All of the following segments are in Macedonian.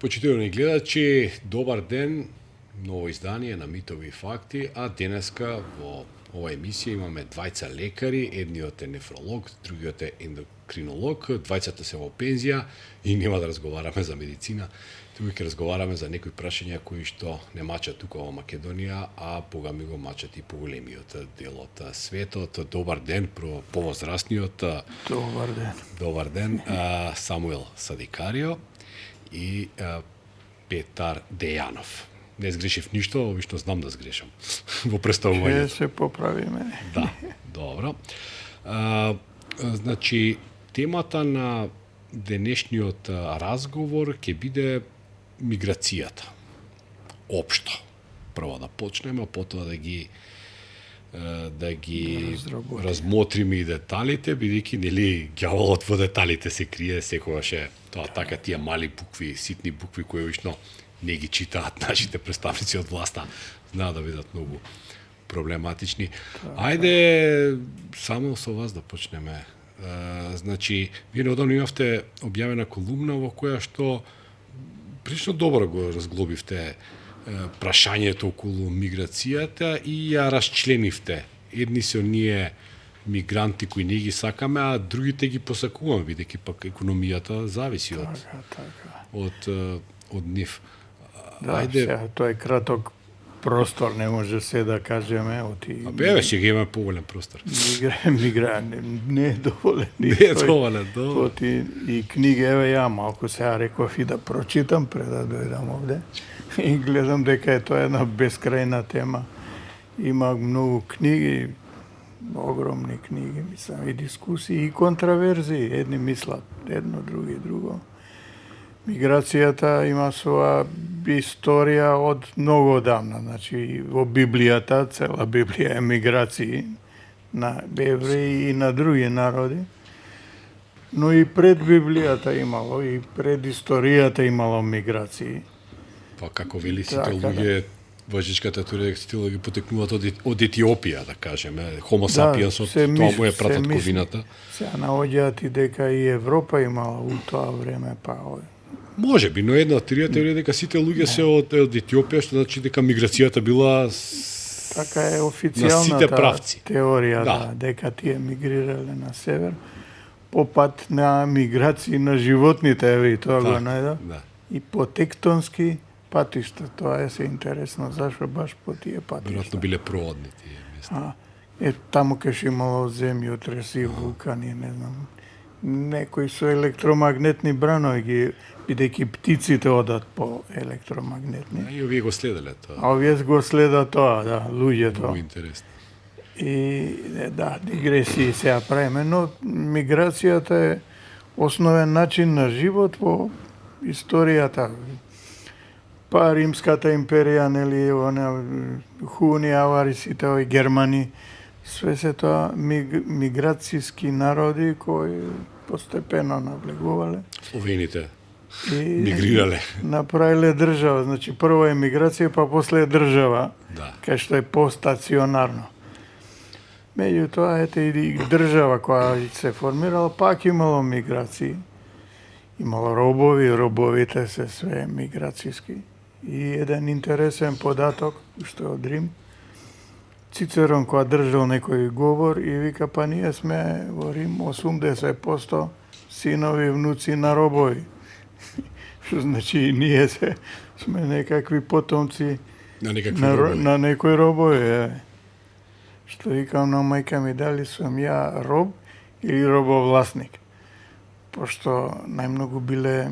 Почитувани гледачи, добар ден, ново издание на Митови и факти, а денеска во ова емисија имаме двајца лекари, едниот е нефролог, другиот е ендокринолог, двајцата се во пензија и нема да разговараме за медицина, туку ќе разговараме за некои прашања кои што не мачат тука во Македонија, а богами го мачат и по големиот дел од светот. Добар ден, повозрастниот. Добар ден, Самуел Садикарио и Петар Дејанов. Не сгрешив ништо, обично знам да сгрешам во представувањето. Ќе се поправиме. Да, добро. Значи, темата на денешниот разговор ќе биде миграцијата. Општо. Прво да почнеме, потоа да ги размотриме и деталите, бидејќи нели ѓаволот во деталите се крие, секогаш е тоа така тие мали букви, ситни букви кои обично не ги читаат нашите представници од власта, знаат да бидат многу проблематични. Ајде само со вас да почнеме. Значи, вие неодамно имавте објавена колумна во која што прилично добро го разглобивте прашањето околу миграцијата и ја расчленивте. Едни се оние мигранти кои не ги сакаме, а другите ги посакуваме, бидејќи пак економијата зависи од нив. Да, сега, тоа е краток простор, не може се да кажеме. Бе, ќе имаме поголем простор. Не е доволен. Не е доволен, добро. И книги, еве ја малку сега реков и да прочитам пред да дојдам овде. И гледам дека е тоа една бескрајна тема. Има многу книги, огромни книги, мислам, и дискусии, и контраверзии. Едни мислат едно, други друго. Миграцијата има своја историја од многу одамна. Значи, во Библијата, цела Библија е миграции на евреи и на други народи. Но и пред Библијата имало, и пред историјата имало миграции. Па како вели сите луѓе во жичката теорија сите луѓе потекнуваат од Етиопија, да кажеме, Homo sapiensот, тоа му е прататковината. Се наоѓаат и дека и Европа имала у тоа време, па може би, но една од теоријата е дека сите луѓе се од Етиопија, што значи дека миграцијата била така е официјалната теорија, да, дека тие мигрирале на север по пат на миграции на животните, еве и тоа го најдов. Да. И по тектонски патишта, тоа е се интересно, зашто баш по тие патишта. Веројатно биле проводни тие места. Таму кеш имало земјотреси, вулкани, не знам. Некои со електромагнетни бранови, бидејќи птиците одат по електромагнетни. И овие го следеле тоа. А овие го следат тоа, да, луѓето. Многу интересно. И да, дигресии сега правиме, но миграцијата е основен начин на живот во историјата. Па Римската империја, нели, Хуни, Аварисите, Германи, све се тоа миграцијски народи кои постепено навлегувале. Словените мигрирале. Направиле држава, значи прво е миграција, па после е држава, кај што е постационарно. Меѓутоа, ете и држава која се формирала, пак имало миграции. Имало робови, робовите се све миграцијски. И еден интересен податок, што е од Рим, Цицерон која држал некој говор и вика, па ние сме во Рим 80% синови и внуци на робови. Што значи и ние сме некакви потомци на некои робови. Што викам на мајка ми, дали сум ја роб или робовласник? Пошто најмногу биле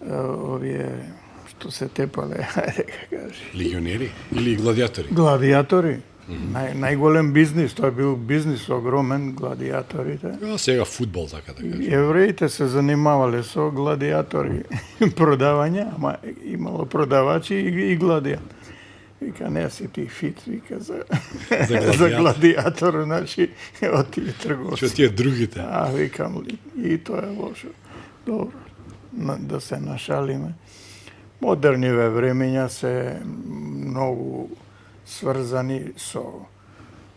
овие што се тепале, ајде кажи. Легионери или гладиатори? Гладиатори. Најголем бизнис, тоа бил бизнис огромен, гладиаторите. Сега фудбал, така да кажем. Евреите се занимавале со гладиатори, продавање, ама имало продавачи и гладиатори. Вика, не си ти фит, вика, за гладиатор, значи, од тие трговци. Што тие другите? Викам, и тоа е лошо. Добро, да се нашалиме. Модерниве времења се многу сврзани со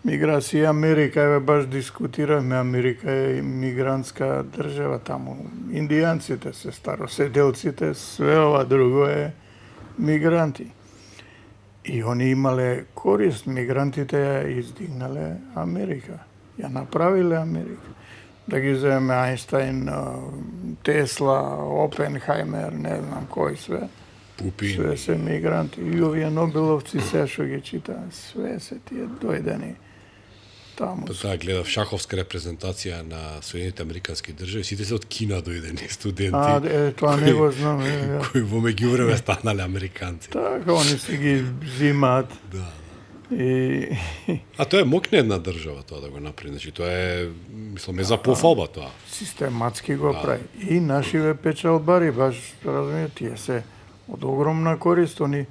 Миграција Америка, еве баш дискутиравме, Америка е мигрантска држава таму. Индијанците се староседелците, све ова друго е мигранти. И они имале корист, мигрантите ја издигнале Америка. Ја направиле Америка. Да ги земеме Ајнштајн, Тесла, Опенхаймер, не знам кој све. Пупин. Све се мигранти. И овие Нобеловци се што ги читаат, све се тие дојдени таму. Па да, гледав шаховска репрезентација на Соединените Американски држави, сите се од Кина дојдени студенти. Тоа не го знам. Кои во меѓувреме станале американци. Така, они си ги взимаат. Да. И А тоа е мокне една држава тоа да го направи. Значи тоа е, мислам, за пофалба тоа. систематски го прави. И нашиве печалбари, баш разумеете, тие се од огромна корист. Они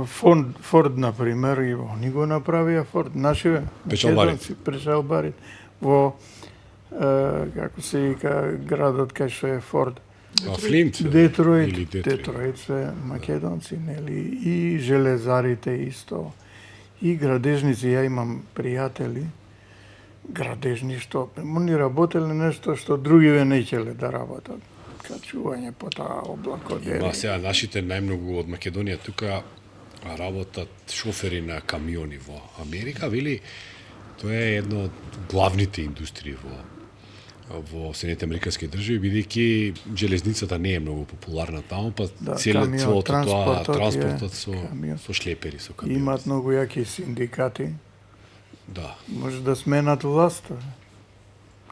Форд, например, и они го направија Форд. Нашиве Печалбарите. печалбари во како се вика градот кај што е Форд. Флинт. Детройт. Или Детройт. Детройт се македонци, нели? И железарите исто. И градежници, ја имам пријатели, градежни што они работеле нешто што другиве не ќеле да работат. Качување по таа облакодели. Ма сега нашите најмногу од Македонија тука работат шофери на камиони во Америка, вели тоа е една од главните индустрии во Соединените Американски држави, бидејќи железницата не е многу популарна таму, па целото тоа транспортот со шлепери, со камиони. Имаат многу јаки синдикати. Да. Може да сменат власт.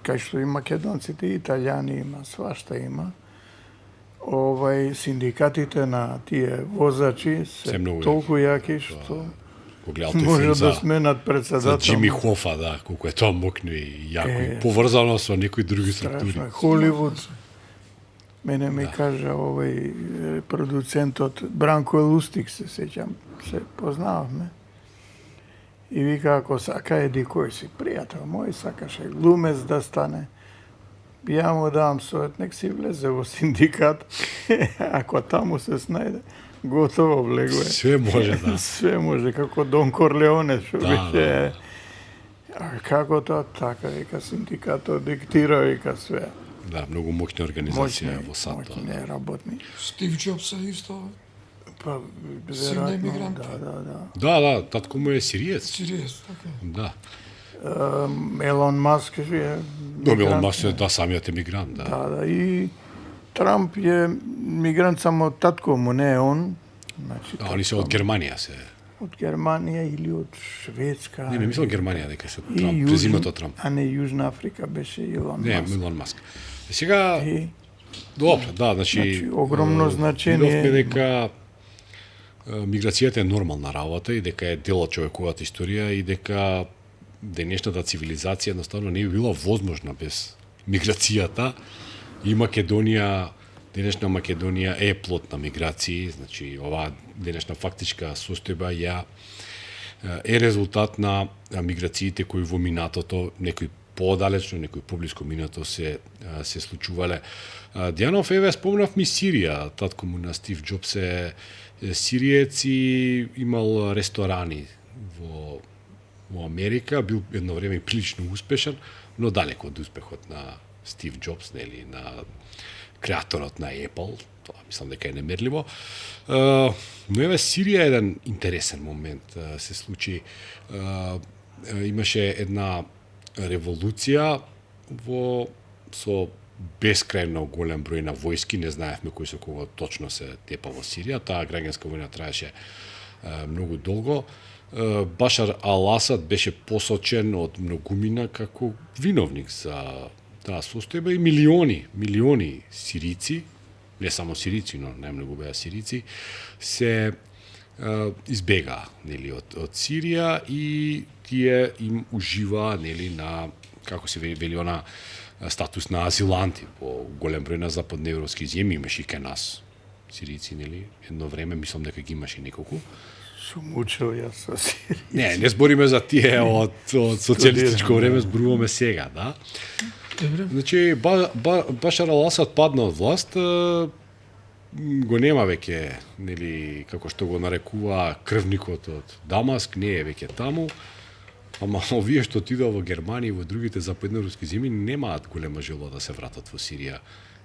Кај што и македонците, и италијани има, свашта има. Синдикатите на тие возачи се толку јаки што го гледате може филм да сменат за председател. Џими Хофа, да, колку е тоа мокно и јако и поврзано со некои други структури. Страшно. Холивуд. Мене ми кажа продуцентот Бранко Лустик, се сеќам, се познававме. И вика, ако сака еди кој си пријател мој, сакаше глумец да стане, ја му давам совет, нек си влезе во синдикат, ако таму се снајде, готово влегува. Све може, да. Све може, како Дон Корлеоне, што беше. А како тоа така, вика синдикатот диктира, вика све. Да, многу моќна организација во САД. Моќни работни. Стив Џобс е исто Па, син веројатно, емигрант. Да, татко му е сириец. Сириец, така. Да. Елон Маск е Елон Маск е самиот емигрант, да. Да, и Трамп е мигрант, само татко му, не е он. Значи, Они се од Германија се. од Германија или од Шведска. Не мислам Германија дека се Трамп, презимето Трамп. А не Јужна Африка беше Илон Не, Маск. Илон Маск. Сега, И, добро, да, значи огромно значење. видовме дека миграцијата е нормална работа и дека е дел од човековата историја и дека денешната цивилизација едноставно не би била возможна без миграцијата. И Македонија, денешна Македонија е плод на миграции, значи оваа денешна фактичка состојба е резултат на миграциите кои во минатото, некои подалечно, некои поблиско минато се случувале. Дијанов, еве спомнав ми Сирија, татко му на Стив Џобс е сириец и имал ресторани во Америка, бил едно време прилично успешен, но далеко од успехот на Стив Џобс, нели, на креаторот на Apple, тоа мислам дека е немерливо. Но еве Сирија е еден интересен момент се случи. Имаше една револуција со бескрајно голем број на војски, не знаевме кој со кого точно се тепа во Сирија. Таа граѓанска војна траеше многу долго. Башар ал-Асад беше посочен од многумина како виновник за таа состојба и милиони сирици, не само сирици, но најмногу беа сирици, се избегаа, нели, од Сирија и тие им уживаа, нели, на, како се вели она, статус на азиланти по голем број на западноевропски земји, имаше и кај нас сирици, нели, едно време, мислам дека ги имаше неколку. Сум учил јас со Сирија. Не збориме за тие од социјалистичко време, зборуваме сега, да. Значи, Башар ал-Асад падна од власт, го нема веќе, нели, како што го нарекува крвникот од Дамаск, не е веќе таму. Ама овие што отидоа во Германија и во другите западноруски земји немаат голема желба да се вратат во Сирија.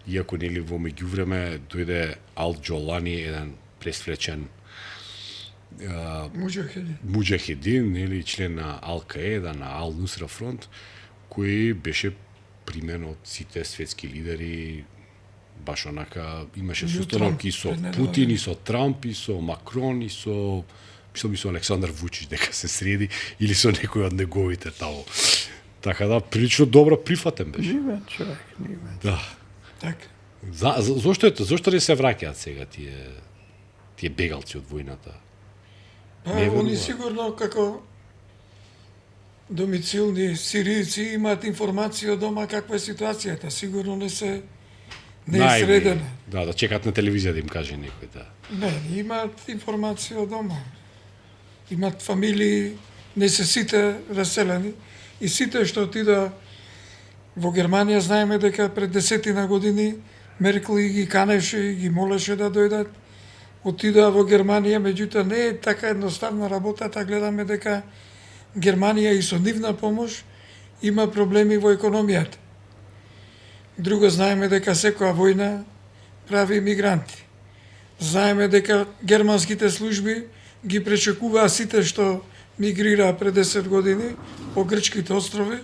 Иако нели во меѓувреме дојде Ал Џолани, еден пресвречен муџахедин, нели член на Ал Каеда, на Ал Нусра фронт, кој беше примен од сите светски лидери, баш онака имаше состаноки со Путин и со Трамп и со Макрон и со мислам и со Александар Вучич дека се среди или со некој од неговите таму. Така да прилично добро прифатен беше. Нивен човек, нивен. Да. Така. Зошто не се враќаат сега тие бегалци од војната? Па, Не они верува. сигурно како домицилни сиријци имаат информација од дома каква е ситуацијата. Сигурно не е средена. Да чекаат на телевизија да им каже некој, да. Не, имаат информација од дома. Имаат фамилии, не се сите раселени. И сите што отида во Германија, знаеме дека пред 10 години Меркел ги канеше и ги молеше да дојдат. Отидоа во Германија, меѓутоа не е така едноставна работата, гледаме дека Германија и со нивна помош има проблеми во економијата. Друго, знаеме дека секоја војна прави мигранти. Знаеме дека германските служби ги пречекуваа сите што мигрираа пред 10 години по грчките острови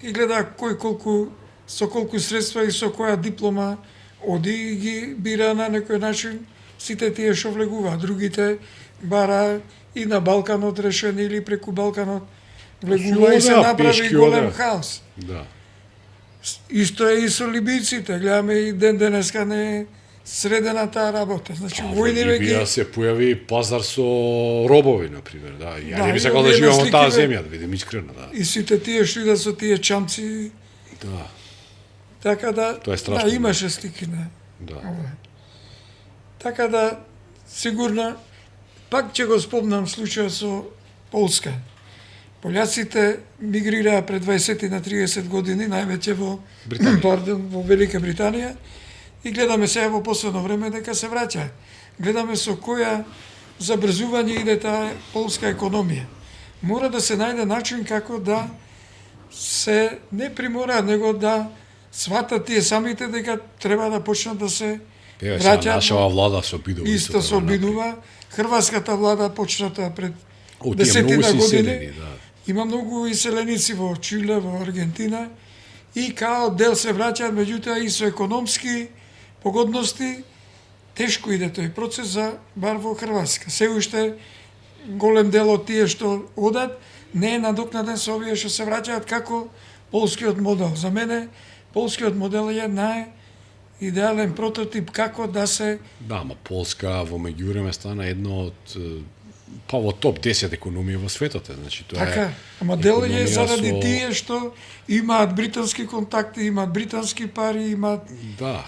и гледаа кој со колку средства и со која диплома оди и ги бира на некој начин сите тие што влегуваат. Другите бараа и на Балканот решени или преку Балканот влегува и се направи голем хаос. Да. Исто е и со либиците. Гледаме и ден денеска не е средена таа работа. Значи, војниве ги... Либија се појави пазар со робови, например, да. Ја Да, не би и сакал да овие живеам во таа насликиве- земја, да бидем искрено, да. И сите тие што идат со тие чамци, Да, така да... Тоа е страшно. Да, имаше слики на да. ова. Така да, сигурно, пак ќе го спомнам случајот со Полска. Пољаците мигрираа пред 20 на 30 години, највеќе во во Велика Британија, и гледаме сега во последно време дека се враќаат. Гледаме со која забрзување иде таа полска економија. Мора да се најде начин како да се не примораат, него да сватат тие самите дека треба да почнат да се Еве, сега враќаат. нашава влада се обидува. Исто се обидува. Хрватската влада почната пред О, тие десетина многу си години. иселени, да. Има многу иселеници во Чиле, во Аргентина и као дел се враќаат, меѓутоа и со економски погодности тешко иде тој процес за бар во Хрватска. Се уште голем дел од тие што одат не е надокнаден со овие што се враќаат како полскиот модел. За мене полскиот модел е идеален прототип како да се Да, ама Полска во меѓувреме стана едно од па во топ 10 економија во светот, значи тоа така. е. Ама дел е економија заради со- тие што имаат британски контакти, имаат британски пари, имаат Да.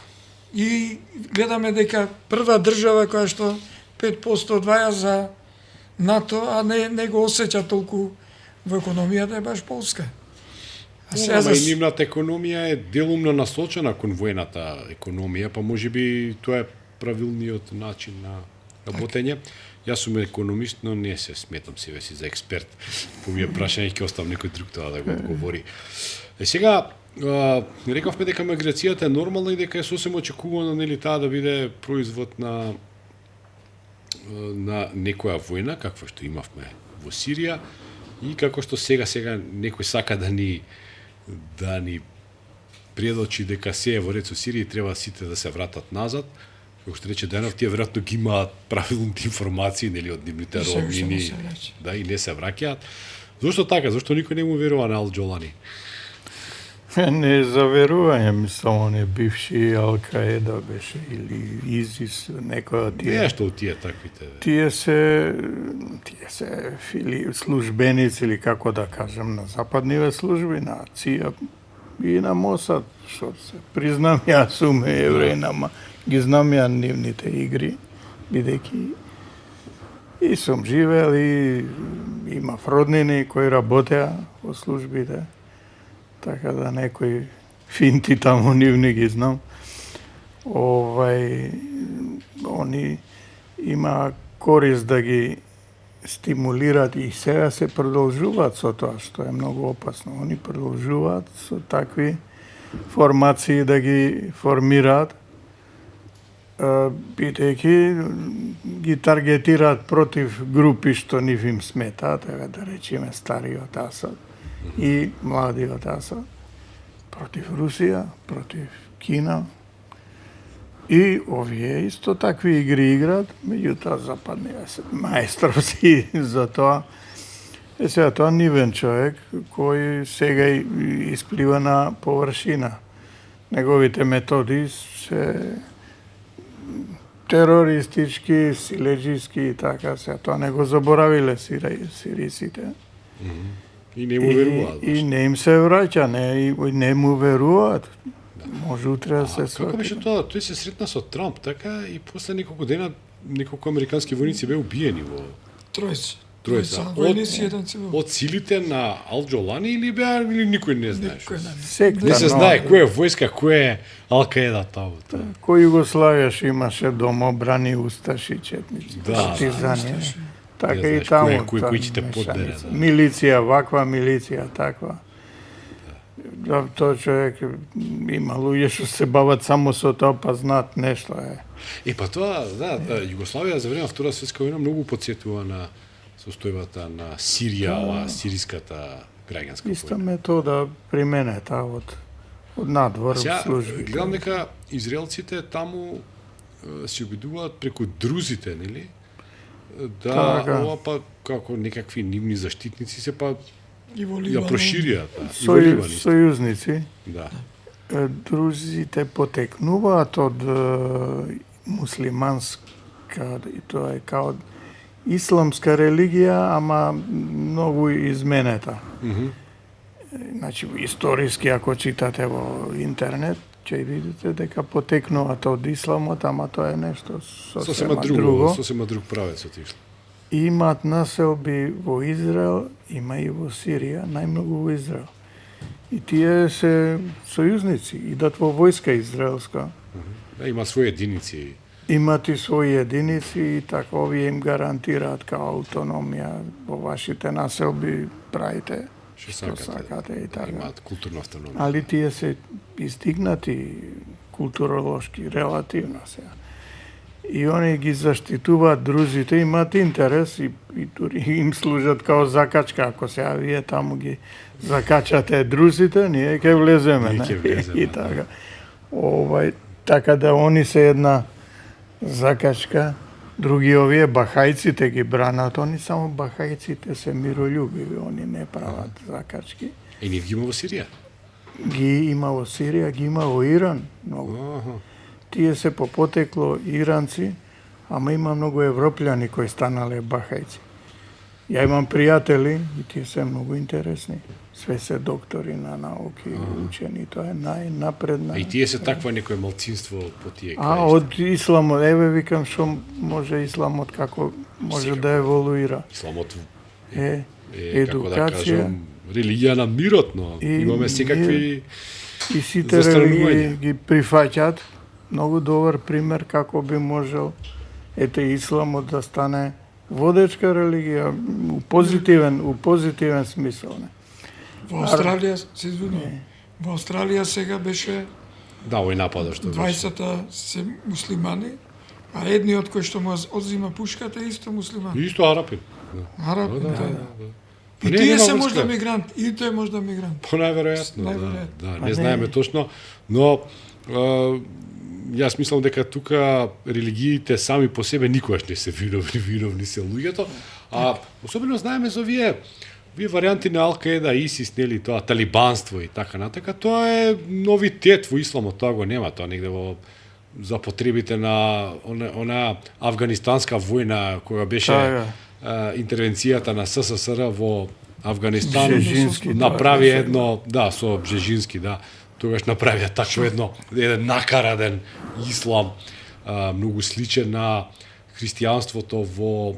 и гледаме дека прва држава која што 5% одваја за НАТО, а не го осеќа толку во економијата е баш Полска. А сега Ама и за нивната економија е делумно насочена кон војната економија, па можеби тоа е правилниот начин на работење. Јас сум економист, но не се сметам себе си за експерт. По ми прашање ќе оставам некој друг тоа да го одговори. Сега рековме дека миграцијата е нормална и дека е сосем очекувано нели таа да биде производ на некоја војна, каква што имавме во Сирија, и како што сега некој сака да ни предочи дека се е во ред со Сирија и треба сите да се вратат назад. Како што рече Денов, тие веројатно ги имаат правилните информации нели од нивните И се уште не роднини, се враќаат. да, и не се враќаат. Зошто така? Зошто никој не му верува на Ал Џолани? Не заверување, мислам, он е бивши Ал-Каеда беше, или ИЗИС, некој од тие. Нешто од тие таквите. Тие се службеници, или како да кажем, на западниве служби, на ЦИА и на МОСАД, што се признам, јас сум евреин, ама ги знам ја нивните игри, бидејќи и сум живел и имав роднини кои работеа во службите, така да некои финти таму нивни ги знам. Они има корист да ги стимулираат и сега се продолжуваат со тоа, што е многу опасно. Они продолжуваат со такви формации да ги формираат, бидејќи ги таргетираат против групи што нив им сметаат, да речеме стариот Асад и младиот Асад, против Русија, против Кина. И овие исто такви игри играат, меѓутоа западнија се маестровси за тоа. Сега тоа нивен човек кој сега исплива на површина. Неговите методи се терористички, силеџиски и така, сега тоа не го заборавиле сирисите. И не му веруваат. И не им се враќа, не му веруваат. Може утре да се свати. Како беше тоа? Тој се сретна со Трамп, така, и после неколку дена неколку американски војници беа убиени во Тројца. Војници еден цивил. Од силите на Ал-Џолани или беа, или никој не знаеш? Секта, Не се знае кој е војска, кој е Ал-Каеда таму. Кој Југославија имаше домобрани, усташи, четници, Да, партизани. Така Не и знаеш таму. кој ќе те подбере, мешаница. да. Милиција ваква, милиција таква. Да, тој човек има луѓе што се бават само со тоа, па знаат нешто е. И па тоа, да, Југославија за време на Втора светска војна многу потсетува на состојбата на Сирија, ова сириската граѓанска Иста војна. метода применета од надвор Сега, служби. гледам дека израелците таму се обидуваат преку друзите, нели? Да, Така. ова па како некакви нивни заштитници се па И во ја Ливан. прошириат, да. И во Ливан исто. Сојузници. Да. Друзите потекнуваат од муслиманска, и тоа е као исламска религија, ама многу изменета. Значи, историски, ако читате во интернет, ќе видите дека потекнуваат од исламот, ама тоа е нешто Сосема сосема друго, друго. сосема друг правец отишло. Имаат населби во Израел, има и во Сирија, најмногу во Израел. И тие се сојузници, идат во војска израелска. Да, има своји единици. Имат и своји единици и така овие им гарантираат као автономија во вашите населби, правите што сакате и така. Имаат културна автономија. Али тие се издигнати културолошки, релативно сега. И они ги заштитуваат друзите, имаат интерес и дури им служат као закачка. Ако сега вие таму ги закачате друзите, ние ќе влеземе. Ние не? ќе влеземе, И така. Така да они се една закачка, други овие бахајците ги бранат, они само бахајците се миролюбиви, они не прават закачки. И нив ги има во Сирија. Ги има во Сирија, ги има во Иран, многу. Тие се по потекло иранци, ама има многу европљани кои станале бахајци. Ја имам пријатели и тие се многу интересни. Све се доктори на науки, учени, тоа е најнапредна. И тие се таква некое малцинство по тие А краишта. од исламот, еве викам што може исламот како може да еволуира. Исламот Е, како да едукација кажам, религија на мирот, но И имаме секакви и сите застанувања. религии ги прифаќаат. Многу добар пример како би можел исламот да стане водечка религија у позитивен смисол. Не? Во Австралија, се извинувам, во Австралија сега беше да, овој нападот што беше. 20-та се муслимани, а едниот кој што му одзима пушката е исто муслиман. Исто арапин. Араб, Да, да, да. И Не, тие нема се врска. можда мигрант, и тој можда мигрант. Најверојатно, да, Најверојатно. да, Па не не. знаеме точно, но јас мислам дека тука религиите сами по себе никогаш не се виновни се луѓето, а особено знаеме за овие варијанти на Ал-Каеда, ИСИС, нели, тоа талибанство и така натака, тоа е новитет во исламот, тоа го нема, тоа негде во за потребите на она афганистанска војна која беше Така. интервенцијата на СССР во Афганистан Бжежински, направи тоа беше. едно, да, со Бжежински, да, тогаш направија такво еден накараден ислам, многу сличен на христијанството во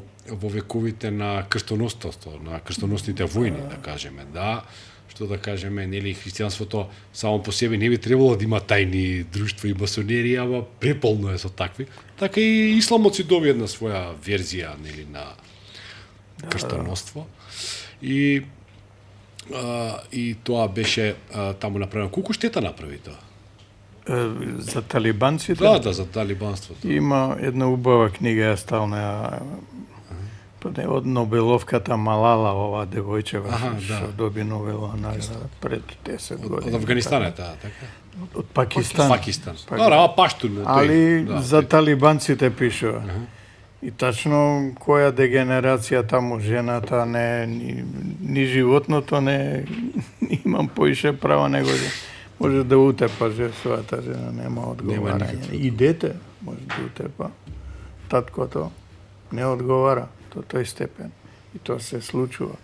вековите на крстоносството, на крстоносните војни, да кажеме, да, што да кажеме, нели, христијанството само по себе не би требало да има тајни друштва и масонерија, ама преполно е со такви. Така и исламот си доби една своја верзија, нели, на крстоносство. И тоа беше таму направено. Колку штета направи тоа? За талибанците? Да, за талибанството. Има една убава книга, ја стална од Нобеловката Малала, ова девојчева што доби Нобелова награда пред 10 години. Од Афганистан е таа, така? Од Пакистан. Пакистан. Ама паштун. Али за талибанците пишува. И тачно која дегенерација таму жената ни животното не имам поише права него може да утепа својата жена, нема одговарање. И дете може да утепа. Таткото не одговара до тој степен. И тоа се случува.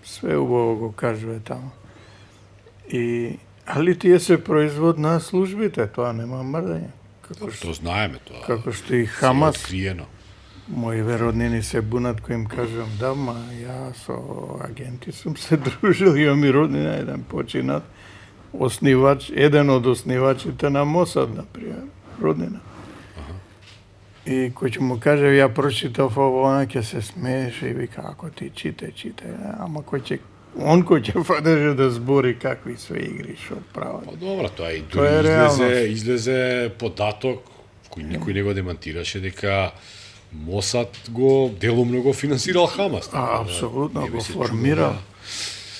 Све убаво го кажува таму. Али тие се производ на службите, тоа нема мрдање. Што знаеме тоа. Како што и Хамас. Откриено. Мои вероднини се бунат кои им кажувам, да, ја со агенти сум се дружил, имам и роднина, еден починат, еден од основачите на Мосад, например, роднина. И кој ќе му каже, ја прочитав ово, она ќе се смееше и вика, ако ти читай, ама кој ќе фадеше да збори какви све игри што прават. Па добро, тоа и дури излезе податок кој никој не го демантираше дека Мосад делумно го финансирал Хамас. Апсолутно го формирал.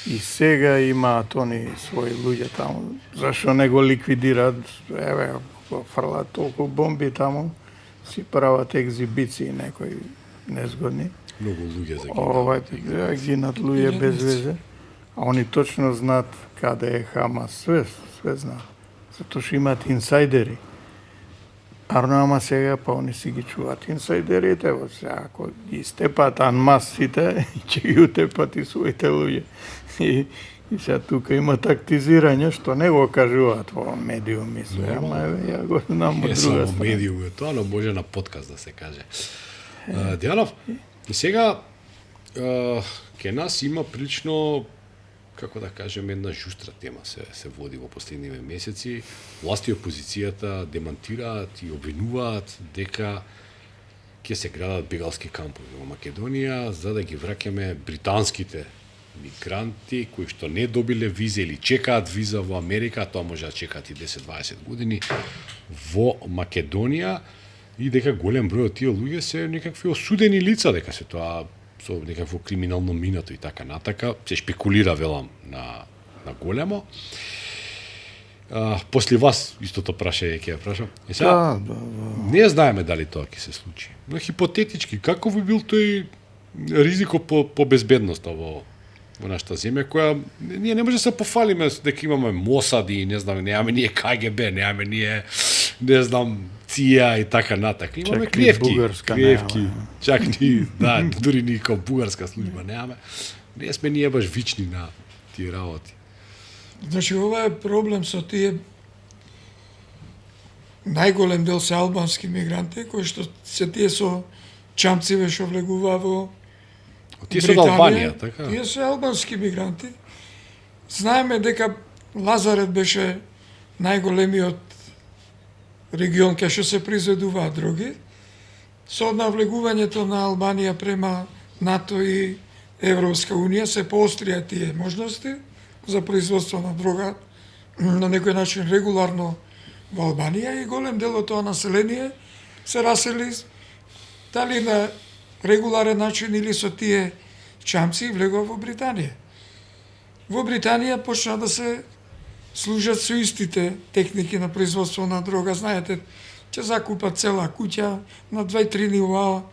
И сега имаат они своји луѓе таму. Зашо не го ликвидираат? Еве, фрлаат толку бомби таму, си прават екзибиции некои незгодни. Многу луѓе загинат. Гинат луѓе без везе. А они точно знаат каде е Хамас. Све знаат. Затоа што имаат инсайдери. Ама сега па они си ги чуваат инсайдерите, ако ги степат анмас сите, ќе ги утепат и своите луѓе. И сега тука има тактизирање што не го кажуваат во медиуми све, ама ја го знам од друга страна. Медиуми, тоа но може на подкаст да се каже. Дејанов, и сега ке нас има прилично, како да кажем, една жустра тема се води во последниве месеци. Власти и опозицијата демантираат и обвинуваат дека ќе се градат бегалски кампови во Македонија за да ги враќаме британските мигранти кои што не добиле виза или чекаат виза во Америка, тоа може да чекаат и 10-20 години во Македонија и дека голем број од тие луѓе се некакви осудени лица, дека се тоа со некакво криминално минато и така натака, се шпекулира, велам, на големо. После вас истото прашање ќе ја прашам. Да. Не знаеме дали тоа ќе се случи. Но хипотетички, каков би бил тој ризико по безбедноста во нашата земја, која ние не може да се пофалиме дека имаме Мосади, не знам, немаме ние КГБ, немаме ние, не знам, ЦИА и така натака. Имаме криевки. Чак ни, да, дури ни као бугарска служба немаме. Не сме ние баш вични на тие работи. Значи, ова е проблем со тие најголем дел се албански мигранти, кои што се тие со чамциве што влегува во тие се од Албанија, така? Тие се албански мигранти. Знаеме дека Лазарет беше најголемиот регион кај што се произведуваат дроги. Со навлегувањето на Албанија према НАТО и Европска Унија се поострија тие можности за производство на дрога на некој начин регуларно во Албанија и голем дел од тоа население се расели дали на регуларен начин или со тие чамци влегува во Британија. Во Британија почна да се служат со истите техники на производство на дрога. Знаете, ќе закупат цела куќа на 2-3 нива,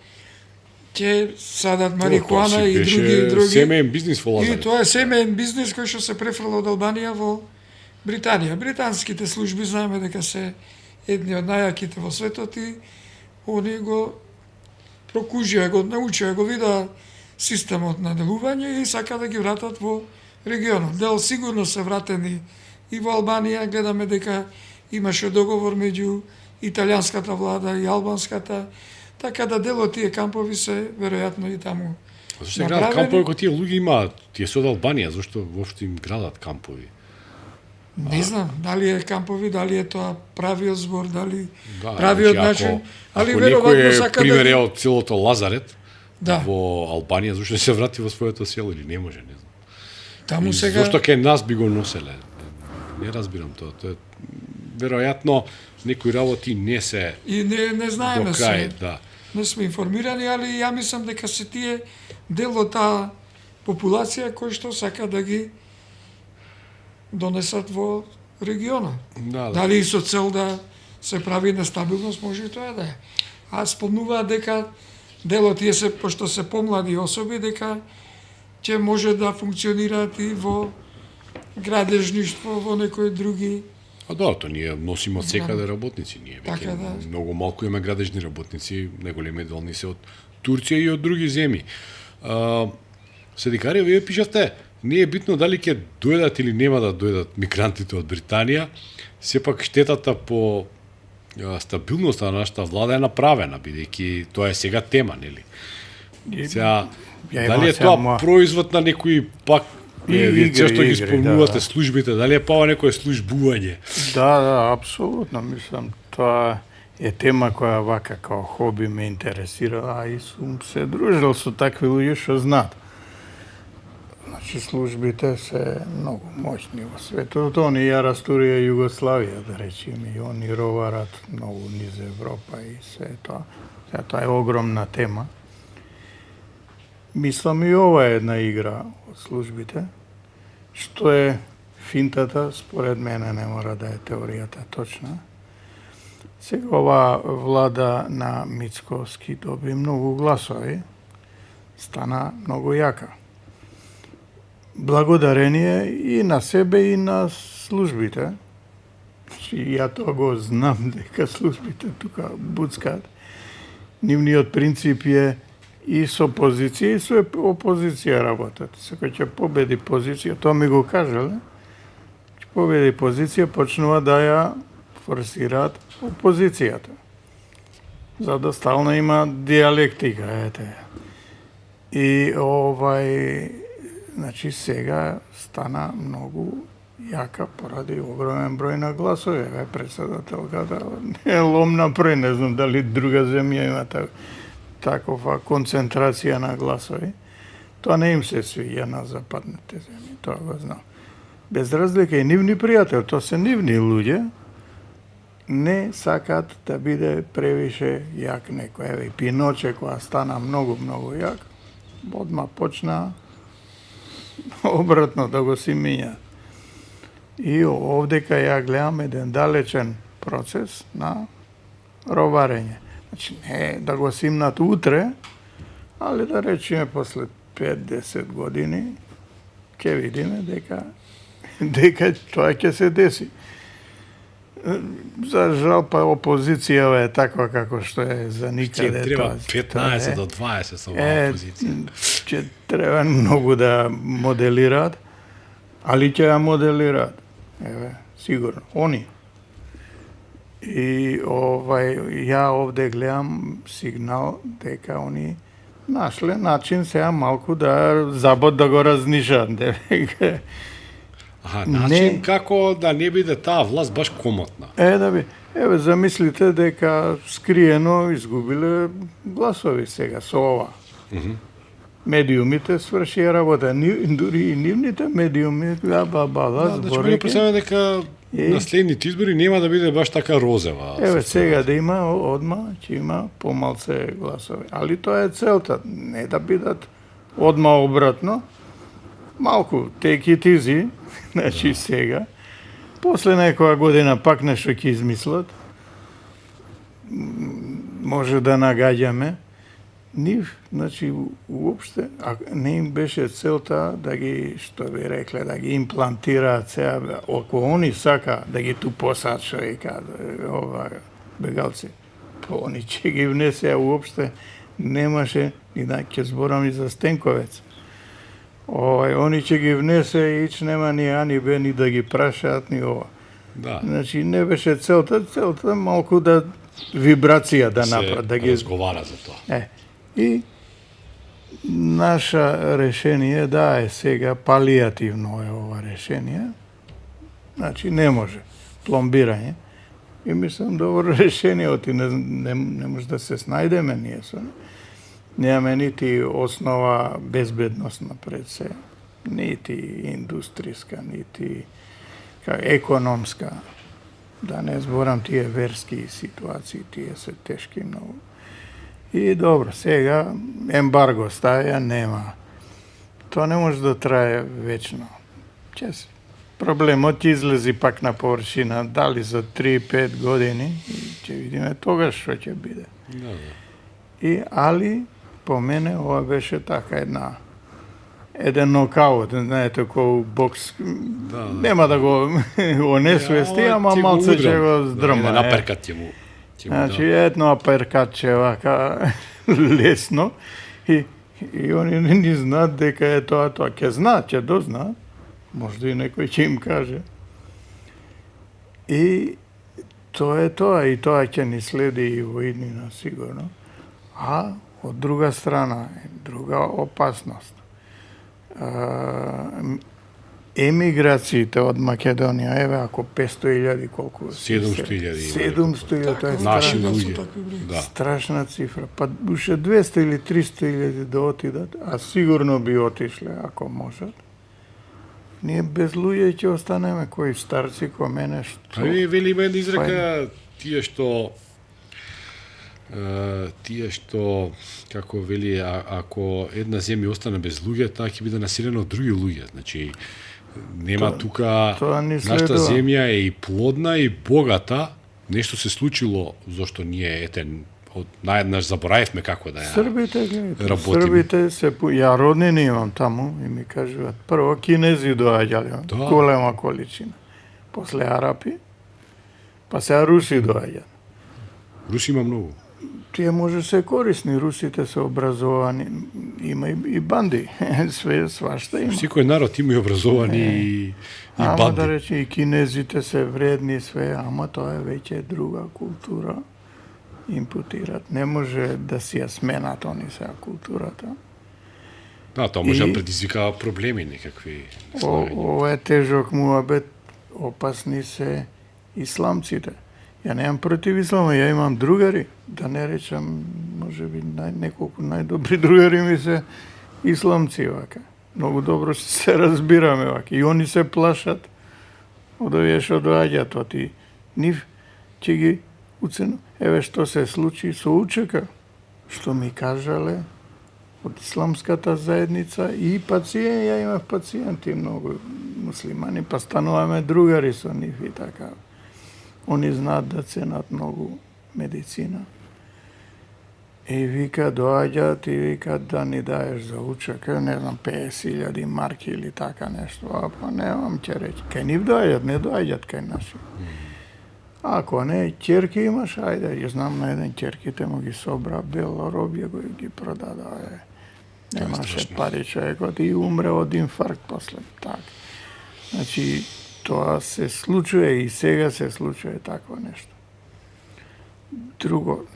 ќе садат марихуана и други. Семеен бизнис во Лазарет. И тоа е семеен бизнис кој што се префрла од Албанија во Британија. Британските служби знаеме дека се едни од најаките во светот и они го прокужија, го научија, го видаа системот на делување и сака да ги вратат во регионот. Дел сигурно се вратени и во Албанија, гледаме дека имаше договор меѓу италијанската влада и албанската, така да дел од тие кампови се веројатно и таму зашто се градат кампови кои тие луѓе имаат? Тие се од Албанија, зашто воопшто им градат кампови? Не знам, дали е кампови, дали е тоа правиот збор, дали правиот начин, али веројатно сака пример е од целото Лазарет, Да. Албанија, зашто не се врати во своето село или не може, не знам. Таму И сега зашто кај нас би го носеле? Не разбирам тоа. Тоа е веројатно некои работи не се и не до знаеме крај, се. да. Не сме информирани, али ја мислам дека се тие дел од таа популација кои што сака да ги донесат во региона. Да, да. Дали и со цел да се прави нестабилност, може и тоа да е. А спомнуваат дека дел од тие се, пошто се помлади особи, дека ќе може да функционираат и во градежништво, во некои други. А да, тоа ние носиме од секаде работници, ние веќе Така да. многу малку имаме градежни работници, најголеми дел ни се од Турција и од други земји. Седикари, вие пишавте, не е битно дали ќе дојдат или нема да дојдат мигрантите од Британија, сепак штетата по стабилноста на нашата влада е направена, бидејќи тоа е сега тема, нели? Сега, дали е тоа производ на некои пак вие често ги спомнувате службите, дали е пава некое службување? Да, апсолутно, мислам, тоа е тема која вака као хоби ме интересира, а и сум се дружил со такви луѓе што знаат. Значи, службите се многу моćни во светот. Они ја растурија Југославија, да речеме, и они роварат многу низ Европа и се тоа. Сега тоа е огромна тема. Мислам и ова е една игра од службите, што е финтата, според мене не мора да е теоријата точна. Сега ова влада на Мицковски доби многу гласови, стана многу јака. Благодарение и на себе и на службите. Ја тоа го знам дека службите тука буцкаат. Нивниот принцип е и со позиција и со опозиција работат. Секој ќе победи позиција, тоа ми го кажале, ќе победи позиција, почнува да ја форсираат опозицијата. За да стално има диалектика, ете. И значи сега стана многу јака поради огромен број на гласови. Еве председателката не лом напред, не знам дали друга земја има такова концентрација на гласови. Тоа не им се свиѓа на западните земји, тоа го знам. Без разлика и нивни пријатели, тоа се нивни луѓе, не сакат да биде превише јак некој. Еве, Пиноче, која стана многу јак, одма почна обратно да го си миња. И овдека ја гледам еден далечен процес на роварење. Значи, не да го симнат утре, али да речеме после 5-10 години, ќе видиме дека тоа ќе се деси. За жал, па опозиција е таква како што е за никаде. Ќе треба 15 до 20 со оваа опозиција. Ќе треба многу да моделираат, али ќе ја моделираат. Еве, сигурно. Они. И ја овде гледам сигнал дека они нашле начин сега малку да забод да го разнишат. Начин како да не биде таа власт баш комотна. Да би. Еве, замислите дека скриено изгубиле гласови сега со ова. Медиумите свршија работа, дури и нивните медиуми, Значи, ми представаме дека наследните избори нема да биде баш така розева. Еве, сега да има одма, ќе има помалце гласови. Али тоа е целта, не да бидат одма обратно, малку take it easy, значи сега, после некоја година пак нешто ќе измислат, може да нагаѓаме, нив, значи, уопште, не им беше целта да ги, што би рекле, да ги имплантираат сега, ако они сака да ги тупосат, што вика, бегалци, они ќе ги внесе, уопште немаше, и да ќе зборам и за Стенковец. Они ќе ги внесе и ич нема ни А, ни Б, ни да ги прашаат, ни ова. Да. Значи, не беше целта малку да вибрација да направат, да ги разговара за тоа. И наша решение, да, е сега палијативно е ова решение. Значи, не може. Пломбирање. И мислам, добро решение, оти не може да се снајдеме ние со. Немаме нити основа безбедносна пред се, нити индустријска, нити економска. Да не зборам тие верски ситуации, тие се тешки многу. И добро, сега ембарго ставија, нема. Тоа не може да трае вечно. Проблемот ќе излези пак на површина, дали за 3-5 години, и ќе видиме тогаш што ќе биде. Да. Али, по мене, ова беше така еден нокаут, знаете, кој бокс, нема да го онесвести, ама малце ќе го здрма. Еден аперкат ќе му. Значи, едно аперкатче вака лесно, и они не знаат дека е тоа. Ќе знаат, ќе дознаат. Можда и некој ќе им каже. И тоа е тоа, и тоа ќе ни следи и во иднина, сигурно. А од друга страна, друга опасност. Емиграциите од Македонија, еве, ако 500.000, колку? 700.000. 700.000, тоа е Наши страшна, луѓе. страшна цифра. Па уште 200 или 300.000 да отидат, а сигурно би отишле, ако можат. Ние без луѓе ќе останеме, кои старци, кои мене, што... Вели има една изрека, тие што, како вели, ако една земја остане без луѓе, таа ќе биде населена од други луѓе. Значи, нема тука... Нашата земја е и плодна, и богата. Нешто се случило, зашто ние, наеднаш заборавивме како да ја работиме. Србите ја роднини имам таму и ми кажуваат, прво кинези доаѓале, голема количина. После арапи, па сега руси доаѓаат. Руси има многу. Тие може се корисни, русите се образовани, има и банди, свашта има. Секој народ има и образовани и банди. Ама да рече, и кинезите се вредни све, ама тоа е веќе друга култура. Импутират. Не може да си ја сменат они сега културата. Да, тоа може да предизвика проблеми некакви. Ова е тежок муабет, опасни се исламците. Ја немам против ислама, ја имам другари, да не речам, може би неколку најдобри другари ми се исламци вака. Многу добро се разбираме вака. И они се плашат од овие што доаѓаат, оти нив ќе ги уцено. Еве што се случи со УЧК, што ми кажале од исламската заедница и пациенти, ја имав пациенти многу муслимани, па стануваме другари со нив и така. Они знаат да ценат многу медицина. И вика, доаѓаат и викаат да ни даеш за УЧК, не знам, 50.000 марки или така нешто. А па немам ќе речи. Кај нив доаѓаат, не доаѓаат кај наши. Ако не, ќерки имаш, ајде, ја знам на еден ќерките му ги собра бело робје, кој ги продаде. Немаше пари човекот и умре од инфаркт после така. Значи, тоа се случува и сега се случува такво нешто. Друго,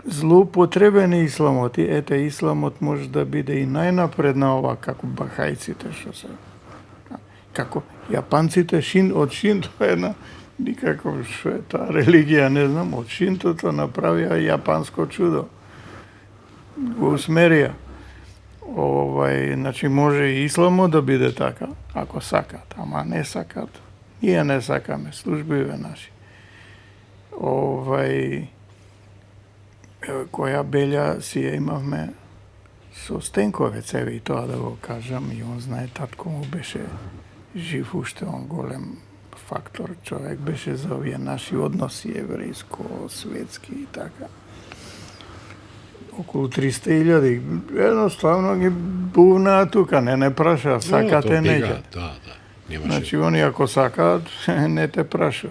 злоупотребен е исламот. Ете, исламот може да биде и најнапред на ова, како бахајците што се. Како јапанците, од Шинто една, никако што е таа религија, не знам, од Шинтото направија јапанско чудо. Го усмерија. Значи може и исламот да биде така, ако сакат, ама не сакат. Ние не сакаме, службиве наши. Која белја си ја имавме со Стенковец, еве и тоа да го кажам, и он знае, татко му беше жив уште, он голем фактор човек беше за овие наши односи еврејско-светски и така. Околу 300.000, едноставно ги бувнаа тука, не праша, сакате, неќе. Да. Значи, они ако сакаат, не те праша.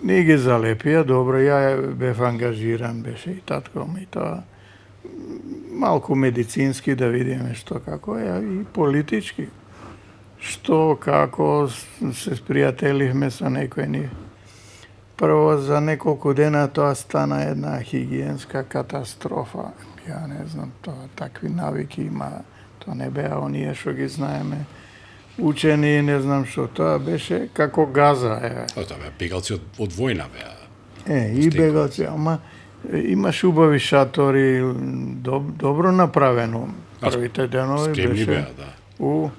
Ние ги залепија, добро, ја бев ангажиран, беше и татко ми, тоа малку медицински да видиме што како е, и политички. Што, како се спријателивме со некој ни. Прво, за неколку дена тоа стана една хигиенска катастрофа. Ја не знам, тоа такви навики има, тоа не беа оние што ги знаеме. Учени, не знам што, тоа беше како газа. Тоа беа бегалци од војна беа. И бегалци, ама Имаш убави шатори, добро направено. Првите денови Спремни беше... беа, да.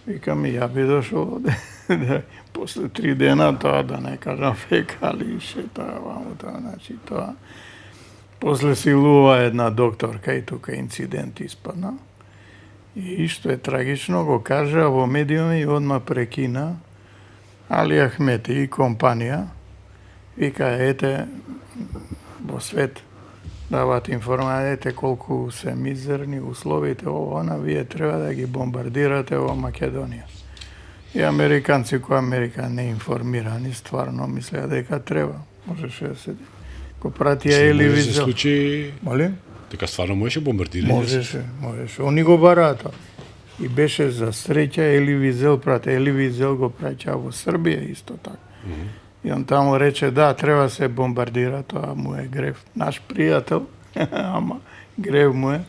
Викам, ја би дошол после 3 дена тоа, да не кажам фекали, шета, ваму тоа, значи тоа. После силува една докторка и тука инцидент испадна. И што е трагично, го кажа во медиуми и одма прекина Али Ахмети и компанија. Вика, ете, во свет дават информација, ете колку се мизерни условите, она, вие треба да ги бомбардирате во Македонија. И американци кои Америка не информирани, стварно мислеа дека треба. Можеше да се го пратија Ели Може се Визел. случи Моли? дека стварно можеше бомбардирање. Можеше. Они го бараат тоа. И беше за среќа Ели Визел прате. Ели Визел го праќа во Србија исто така. И он таму рече, да, треба се бомбардира, тоа му е грев. Наш пријател, ама грев му е,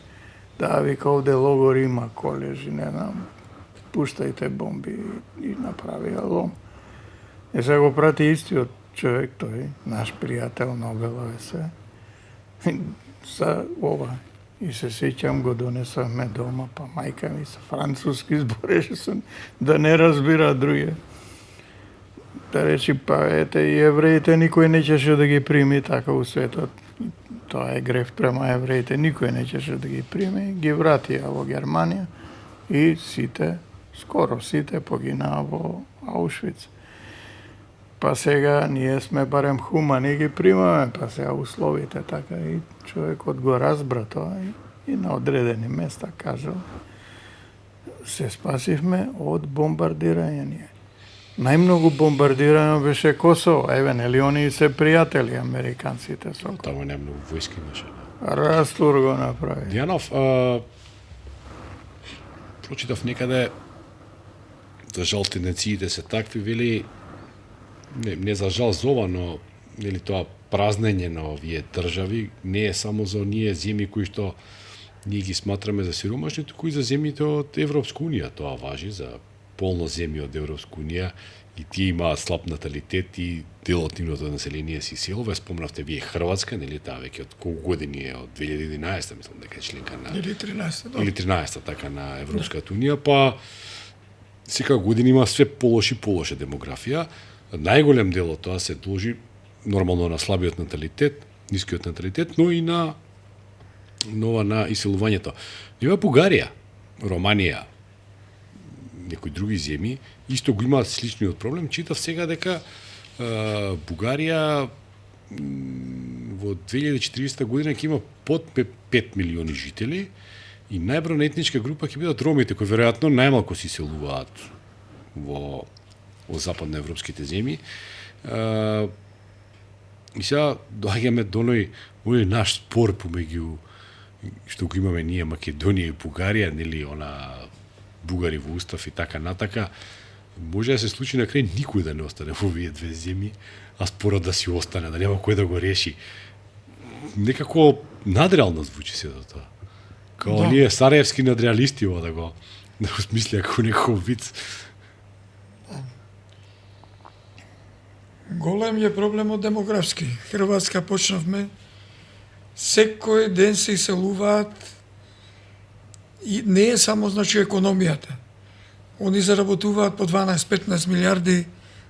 да, вика, овде логор има колежи, не знам, пуштајте бомби и направија лом. И се го прати истиот човек, тој, наш пријател, Нобеловец е, за ова. И се сеќам, го донесавме дома, па мајка ми се француски збореше се, да не разбира други. Да речи, па ете, и евреите никој не ćеше да ги прими така у светот. Тоа е грев према евреите, никој не ćеше да ги прими, ги вратија во Германија и сите, скоро сите погинаа во Аушвиц. Па сега ние сме барем хумани, ги примаме, па сега условите така и човекот го разбра тоа и на одредени места кажал се спасивме од бомбардирање ние. Најмногу бомбардирано беше Косово, еве, нели они се пријатели американците со Косово. Таму не многу војски имаше. Растур го направи. Дијанов, прочитав некаде, за жал тенденциите се такви, вели, не за жал за ова, но нели тоа празнење на овие држави не е само за оние земји кои што ние ги сматраме за сиромашни, туку и за земјите од Европска унија. Тоа важи за полно земји од Европска унија и тие имаат слаб наталитет и дел од нивното население си селува. Спомнавте вие Хрватска, нели таа веќе од колку години е, од 2011, мислам дека е членка на Или 13, да. или 13 така на Европската унија, па секако година има све полоша демографија. Најголем дел од тоа се должи нормално на слабиот наталитет, нискиот наталитет, но и на иселувањето. Има Бугарија, Романија, некои други земји, исто го имаат сличниот проблем. Читав сега дека Бугарија во 2040 година ќе има под 5 милиони жители и најбројна етничка група ќе бидат ромите, кои веројатно најмалку се иселуваат во западноевропските земји. И сега доаѓаме до оној наш спор помеѓу што го имаме ние Македонија и Бугарија, нели она бугари во устав и така натака. Може да се случи на крај никој да не остане во овие две земји, а спорот да си остане, да нема кој да го реши. Некако надреално звучи се до тоа. Као Да. ние сараевски надреалисти ова да го смислија како некој виц. Голем е проблемот демографски. Хрватска почнавме, секој ден се иселуваат и не е само значи економијата. Они заработуваат по 12-15 милиарди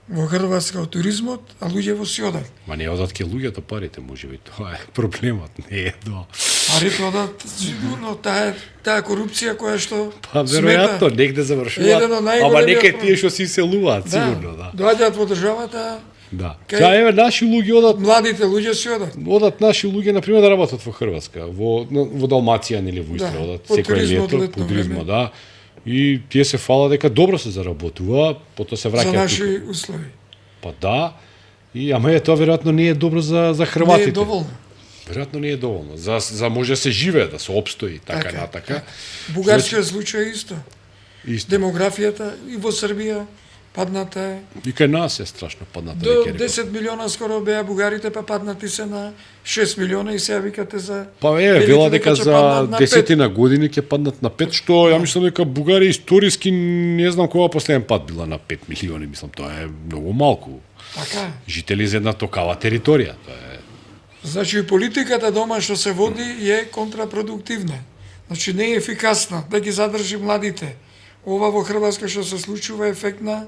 во Хрватска од туризмот, а луѓето си одат. Ма не одат ке луѓето парите, можеби тоа е проблемот, не е до. Парите одат сигурно таа корупција која што Па веројатно негде Еден завршуваат. од најголемиот Ама нека проблем. тие што се иселуваат, сигурно, да. Доаѓаат во државата, Да. Кај- Сега еве наши луѓе младите луѓе си одат. одат наши луѓе на пример да работат во Хрватска, во Далмација нели во Истра Да, одат по секој туризмот, лето летно по туризмо, време. да. И тие се фала дека добро се заработува, потоа се За враќаат наши тука. услови. Па да. И ама тоа веројатно не е добро за Не хрватите. е доволно. Веројатно не е доволно. За може да се живее, да се опстои така натака. Бугарскиот случај исто. Исто. Демографијата и во Србија падната е. И кај нас е страшно падната До веќе. 10 милиона скоро беа бугарите, па паднати се на 6 милиона и сега викате за... Па Велите вела дека дека ќе за паднат на 10 години ќе паднат на 5, што ја мислам дека Бугарија историски не знам кога последен пат била на 5 милиони, мислам тоа е многу малку. Така е. Жители за една токава територија, тоа е. Значи политиката дома што се води е контрапродуктивна. Значи не е ефикасна да ги задржи младите. Ова во Хрватска што се случува е ефект на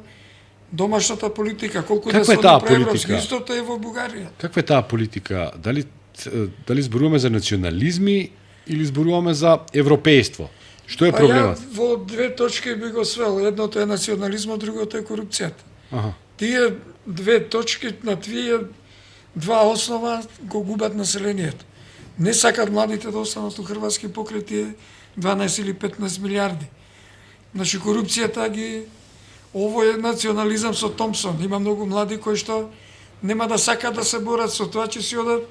домашната политика. Колку да Каква е се таа проевропски, политика? истото е во Бугарија. Каква е таа политика? Дали зборуваме за национализми или зборуваме за европејство? Што е проблемот? Ја во две точки би го свел. Едното е национализмот, другото е корупцијата. Аха. Тие две точки на тие два основа го губат населението. Не сакат младите да останат у Хрватски покрај тие 12 или 15 милиарди. Значи корупцијата ги... Ово е национализам со Томпсон. Има многу млади кои што нема да сакат да се борат со тоа, че си одат.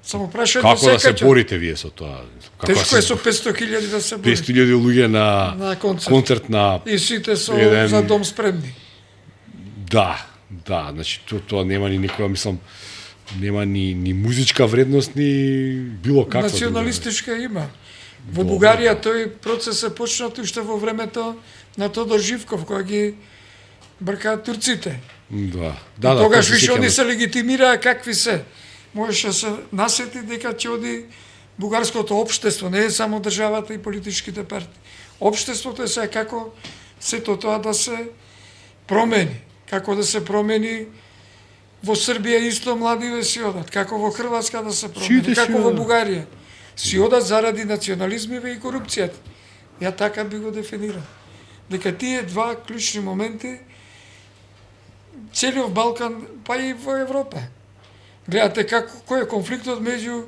Само прашајте Како да се кај ќе. борите вие со тоа? Тешко е со 500.000 да се бори. 500.000 луѓе на концерт на... И сите со еден- за дом спремни. Да, значи тоа нема ни никоја, мислам, нема ни музичка вредност, ни било каква. Националистичка има. Во Добро. Бугарија тој процес е почнат уште во времето на Тодор Живков, кој ги бркаат турците. Да. Тогаш тоа више сеќавам. они се легитимираа какви се. Можеше да се насети дека ќе оди бугарското општество, не е само државата и политичките партии. Општеството е сега како сето тоа да се промени. Како да се промени во Србија исто младиве си одат, како во Хрватска да се промени, Сите си како во одат. Бугарија. Си одат заради национализмиве и корупцијата. Ја така би го дефинирал. Дека тие два клучни моменти целиот Балкан, па и во Европа. Гледате кој е конфликтот меѓу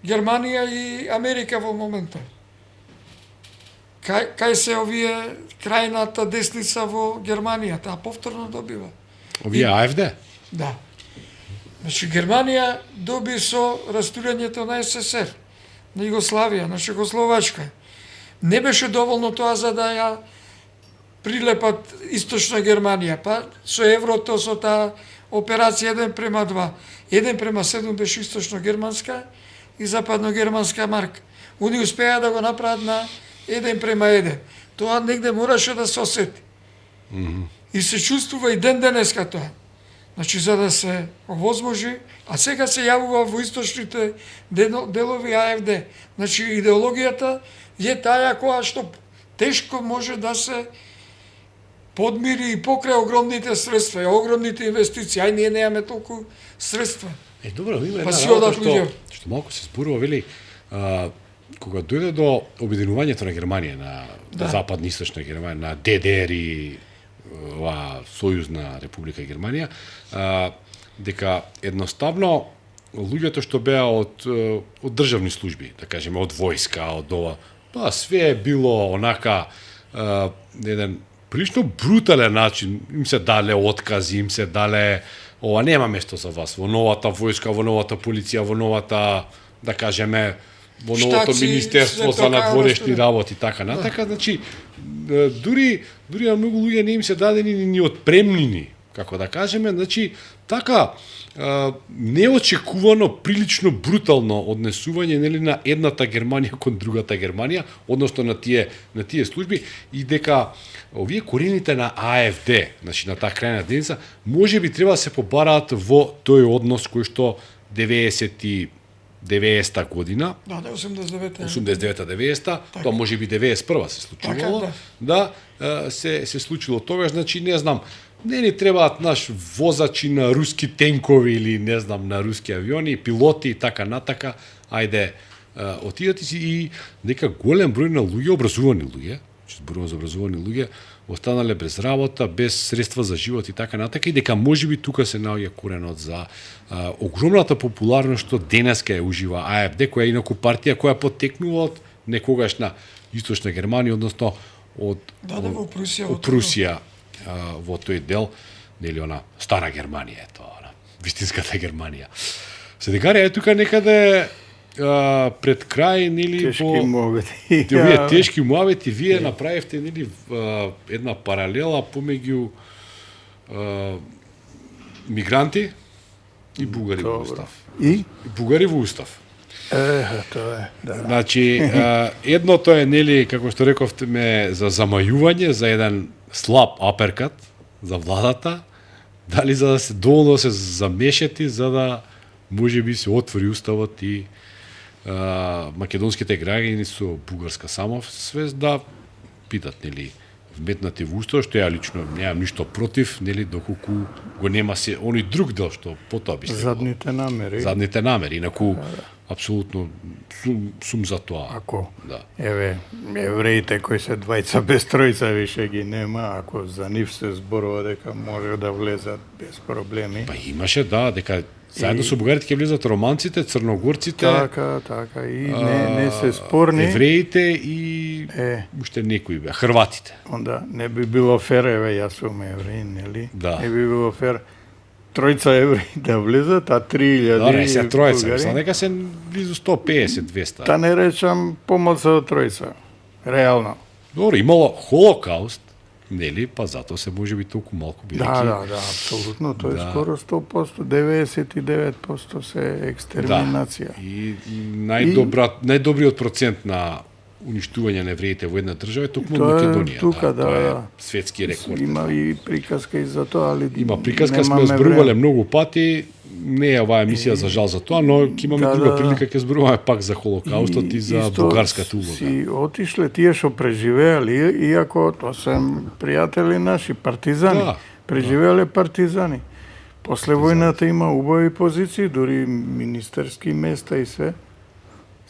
Германија и Америка во моментот. Кај се овие крајната десница во Германија, таа повторно добива. Овие АФД? Да. Значи Германија доби со растурањето на СССР, на Југославија, на Чехословачка. Не беше доволно тоа за да ја прилепат Источна Германија, па со еврото, со таа операција 1:2. 1:7 беше Источно-германска и Западно-германска марка. Они успеа да го направат на 1:1. Тоа негде мораше да се осети. И се чувствува и ден денеска тоа. Значи, за да се овозможи, а сега се јавува во источните делови АФД. Значи, идеологијата е таа која што тешко може да се подмири и покрај огромните средства и огромните инвестиции. Ај, ние немаме толку средства. Добро, има една Па си работа одат луѓе. што малку се зборува, вели, кога дојде до обединувањето на Германија, на Западна и Источна Германија, на ДДР и ова Сојузна Република Германија, дека едноставно луѓето што беа од државни служби, да кажеме, од војска, од ова, па све е било онака еден прилично брутален начин, им се дале откази, им се дале ова нема место за вас во новата војска, во новата полиција, во новата, да кажеме, во новото Штаци, министерство се за така, надворешни да. работи, така натака, значи дури на многу луѓе не им се дадени ни отпремнини, како да кажеме, значи така неочекувано, прилично брутално однесување, нели, на едната Германија кон другата Германија, односно на тие служби, и дека овие корените на АФД, значи на таа крајна деница, може би треба да се побараат во тој однос кој што 90-та година, Да, 89-та. 89-90, тоа може би 91 се случувало, Така, да, се случило тогаш, значи не знам, не ни требаат наш возачи на руски тенкови или не знам на руски авиони, пилоти и така натака, ајде отидат и дека голем број на луѓе, образувани луѓе, че зборувам за образувани луѓе, останале без работа, без средства за живот и така натака, и дека можеби тука се наоѓа коренот за огромната популарност што денеска ја ужива АФД, која е инаку партија која потекнува од некогаш на Источна Германија, односно од во Прусија. од Прусија во тој дел, нели она стара Германија е тоа, она вистинската Германија. Седегари е тука некаде пред крај, нели, Тешки муабети. овие тешки муабети, вие направивте, нели, една паралела помеѓу мигранти и бугари во устав. И? Бугари во устав. Тоа е, да. Значи, едното е, нели, како што рековме, за замајување, за еден слаб аперкат за владата, дали за да се доволно се замешети, за да можеби се отвори уставот и македонските граѓани со бугарска самосвест да питат, нели, вметнати во уставот, што ја лично немам ништо против, нели, доколку го нема се они друг дел што потоа би следело. Задните намери, инаку апсолутно сум за тоа. Ако, да. евреите кои се двајца без тројца више ги нема, ако за нив се зборува дека може да влезат без проблеми. Па имаше, да, дека заедно со бугарите ќе влезат романците, црногорците, така, и не се спорни. Евреите и уште некои беа, хрватите. Онда не би било фер, јас сум евреин, нели? Да. Не би било фер тројца евреи да влезат, а 3000 да, не се тројца, мислам дека се близу 150-200. Та не речам помалку од тројца. Реално. Добро, имало Холокауст, нели, па затоа се може би толку малку бидејќи. Да, апсолутно, тоа е скоро 100%, 99% се екстерминација. Да. И најдобриот процент на уништување на евреите во една држава е токму Македонија. Тука, тоа е светски рекорд. Има и приказка и за тоа, али има приказка, сме зборувале многу пати, не е оваа емисија за жал за тоа, но ќе имаме друга прилика ќе зборуваме пак за Холокаустот и за бугарската улога. Си отишле тие што преживеале, иако тоа се пријатели наши партизани, преживеале партизани. После војната има убави позиции, дури министерски места и све.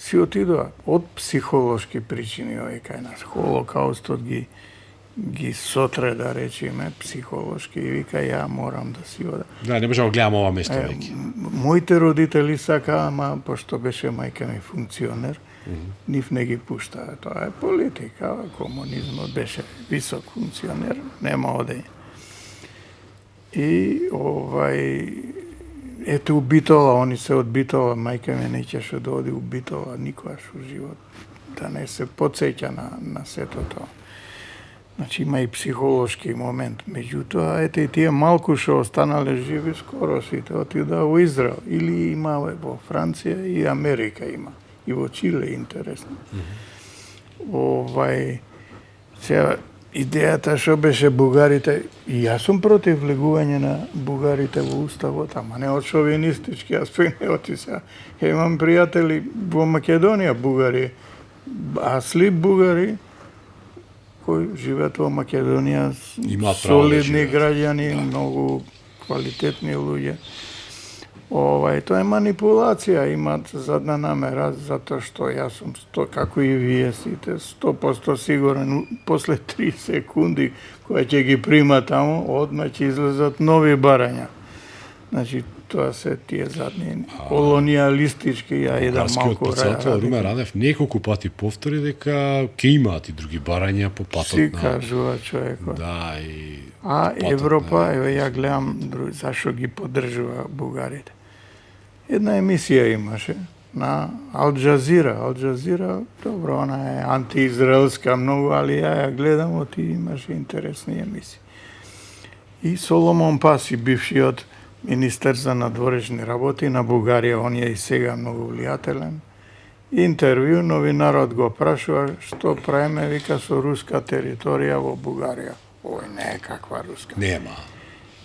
Си отидоа од психолошки причини, кај нас Холокаустот ги сотре, да речеме, психолошки, и вика, ја морам да си одам. Да, не можам да гледам ова место веќе. Моите родители сака, ама пошто беше мајка ми функционер, нив не ги пуштаа. Тоа е политика, комунизмот беше висок функционер, нема одење. И ете у Битола, они се од Битола, мајка ми не ќеше да оди у Битола никогаш у живот, да не се подсеќа на сето тоа. Значи има и психолошки момент. Меѓутоа, ете и тие малку што останале живи, скоро сите отидоа во Израел. Или има во Франција и Америка има. И во Чиле, интересно. Сега, идејата што беше бугарите, и јас сум против влегување на бугарите во уставот, ама не од шовинистички аспект, не оти сега. Имам пријатели во Македонија бугари, асли бугари, кои живеат во Македонија, солидни граѓани, многу квалитетни луѓе. Тоа е манипулација, имат задна намера, затоа што јас сум, како и вие сите, 100% сигурен, после 3 секунди, која ќе ги прима таму, одма ќе излезат нови барања. Значи, тоа се тие задни колониалистички, ја едам малку председател Румен Радев неколку пати повтори дека ќе имаат и други барања по патот на... Си кажува човекот. Да, и... А Европа, ја гледам зашо ги поддржува бугарите. Една емисија имаше на Ал Джазира. Ал Джазира, добро, она е антиизраелска многу, али ја гледам, оти имаше интересни емисии. И Соломон Паси, бившиот министер за надворешни работи на Бугарија, он е и сега многу влијателен. Интервју, новинарот го прашува што правиме, вика, со руска територија во Бугарија. Ој, не е каква руска. Нема.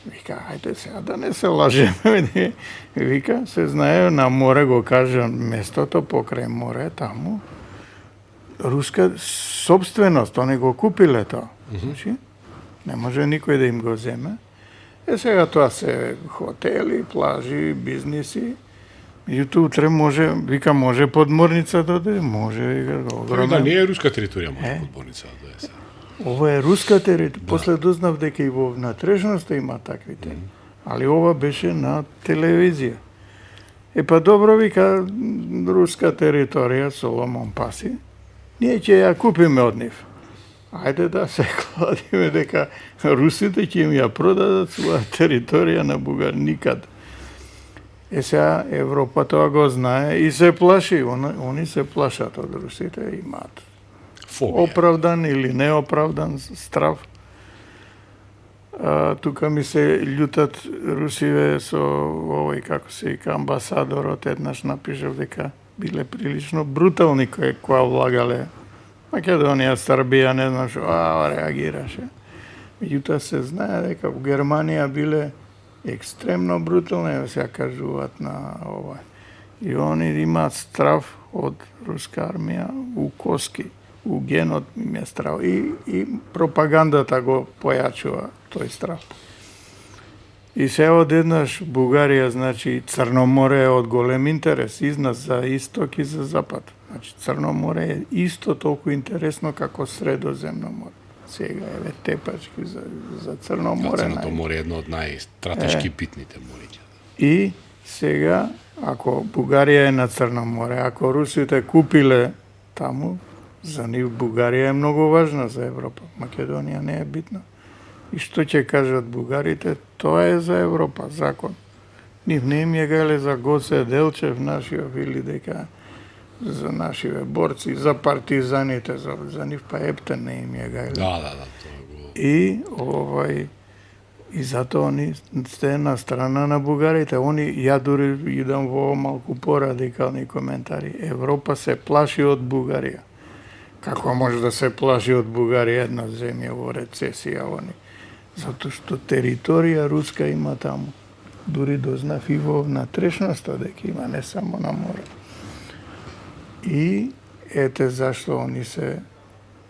Вика, ајде сега да не се лажеме. Вика, се знае, на море го кажа местото, покрај море, таму. Руска собственост, они го купиле тоа. Значи, не може никој да им го земе. Сега тоа се хотели, плажи, бизниси. Меѓутоа утре може, вика, може подморница да оде, може, вика, огромен. Да, не е руска територија, може подморница да оде сега. Ова е руска територија. После дознав дека и во внатрешноста има таквите. Али ова беше на телевизија. Па добро, вика, руска територија, Соломон Паси, ние ќе ја купиме од нив. Ајде да се кладиме дека русите ќе им ја продадат своја територија на Бугар никад. Сега Европа тоа го знае и се плаши. Они се плашат од русите, имаат оправдан или неоправдан страв. Тука ми се љутат русиве со овој, како се вика, амбасадорот, еднаш напишав дека биле прилично брутални која влагале Македонија, Србија, не знам што, реагираше. Меѓутоа се знае дека во Германија биле екстремно брутални, еве сега кажуваат на ова. И они имаат страв од руска армија у коски, у генот им е страв. И пропагандата го појачува тој страв. И се одеднаш Бугарија, значи Црно море е од голем интерес изнад за исток и за запад. Значи Црно море е исто толку интересно како Средоземно море. Сега еве тепачки за Црно море. Црното море е едно од најстратешки битните мориња. И сега, ако Бугарија е на Црно море, ако русите купиле таму, за нив Бугарија е многу важна за Европа. Македонија не е битна. И што ќе кажат бугарите, тоа е за Европа, закон. Нив не им е гајле за Гоце Делчев, нашиот, или дека за нашиве борци, за партизаните, за нив па ептен не им е гајле. Да, тоа го... И затоа они сте на страна на бугарите. Ја дури идам во малку порадикални коментари. Европа се плаши од Бугарија. Како може да се плаши од Бугарија, една земја во рецесија, Затоа што територија руска има таму. Дури дознав и во внатрешноста дека има, не само на море. И ете зашто они се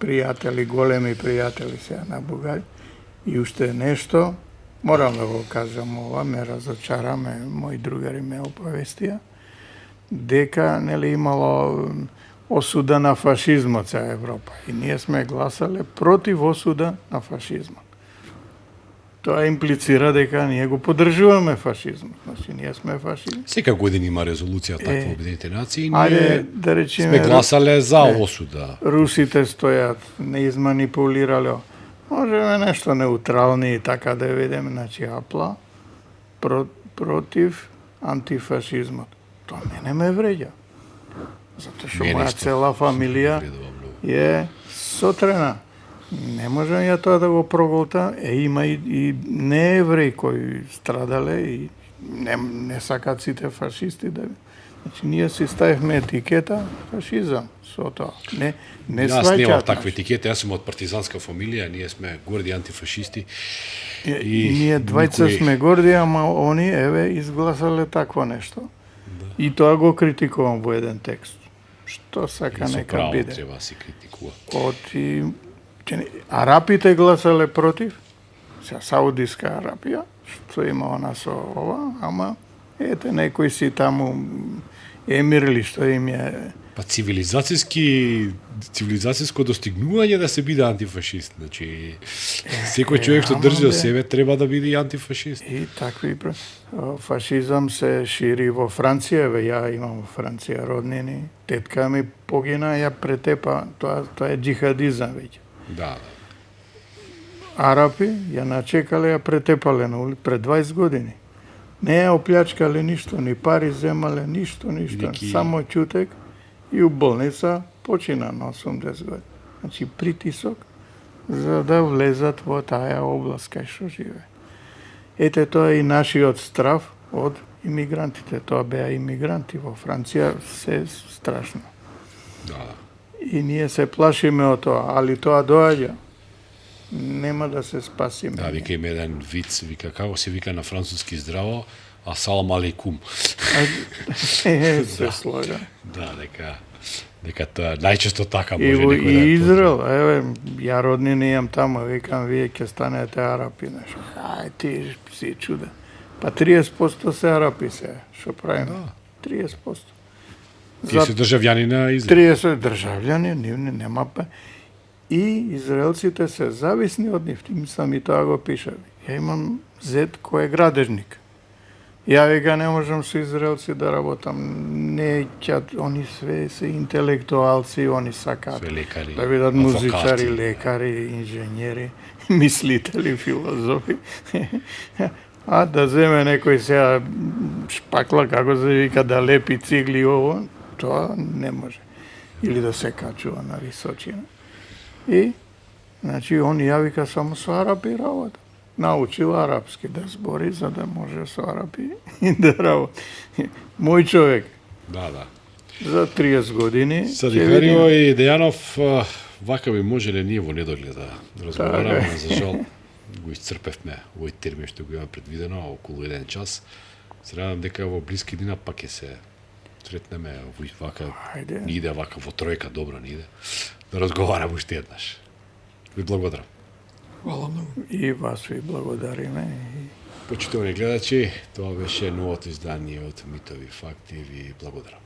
пријатели, големи пријатели сега на Бугарија. И уште нешто, морам да го кажам ова, ме разочараме, мои другари ме оповестија, дека нели имало осуда на фашизмот за Европа. И ние сме гласале против осуда на фашизмот. Тоа имплицира дека ние го поддржуваме фашизмот. Значи, ние сме фашисти. Секоја година има резолуција таква во Обединетите нации и ние да речеме, сме гласале за осуда. Русите стојат, не изманипулирале. Можеме нешто неутрални и така да видиме, значи апла против антифашизмот. Тоа мене ме вреѓа. Затоа што моја цела фамилија е сотрена. Не можам ја тоа да го проголта. Има и неевреи кои страдале и не сакат сите фашисти да... Значи, ние си ставивме етикета фашизам со тоа. Не Јас немам таква етикета, јас сум од партизанска фамилија, ние сме горди антифашисти. И ние двајца сме горди, ама они, еве, изгласале такво нешто. Да. И тоа го критикувам во еден текст. Што сака нека биде. Треба се критикува. Арапите гласале против, сега Саудиска Арабија, што има она со ова, ама ете некои си таму емирли што им е... Па цивилизацијско достигнување да се биде антифашист. Значи, секој човек што држи до себе треба да биде антифашист. И такви фашизам се шири во Франција, еве ја имам во Франција роднини, тетка ми погина, ја претепа, тоа е џихадизам веќе. Да. Арапи ја начекале, ја претепале на улица пред 20 години. Не ја оплячкале ништо, ни пари земале, ништо. Само чутек и у болница почина на 80 години. Значи притисок за да влезат во таа област кај што живе. Ете тоа е и нашиот страв од имигрантите. Тоа беа имигранти во Франција, се страшно. Да. И ние се плашиме од тоа, али тоа доаѓа. Нема да се спасиме. Да, вика има еден виц, вика како се вика на француски здраво, асалам алейкум. Се слога. Да, дека тоа најчесто така може некој да... И Израел, еве, ја роднини имам таму, викам, вие ќе станете арапи, нешто. Ај, ти си чуден. Па 30% се арапи се, што правиме? 30%. Тие се државјани на Израел. 30 државјани, нема па. И израелците се зависни од нив, им сами тоа го пишав. Ја имам зет кој е градежник. Ја вега не можам со израелци да работам. Не ќат, они све се интелектуалци, они сакаат да бидат музичари, лекари, инженери, мислители, филозофи. А да земе некој сега шпакла, како се вика, да лепи цигли ово, тоа не може. Или да се качува на височина. И, значи, он ја вика само со арапи работа. Научил арапски да збори, за да може со арапи да работи. Мој човек. Да. За 30 години. Садихарио и Дејанов, вака би можеле ние во недоглед да разговараме, за жал. го исцрпевме овој термин што го имаме предвидено околу 1 час. Се надам дека во блиски дена пак ќе се сретнеме во вака, Ајде. ни иде вака во тројка, добро ни иде, да разговараме уште еднаш. Ви благодарам. Хвала многу. И вас ви благодариме. Почитувани гледачи, тоа беше новото издание од Митови факти. Ви благодарам.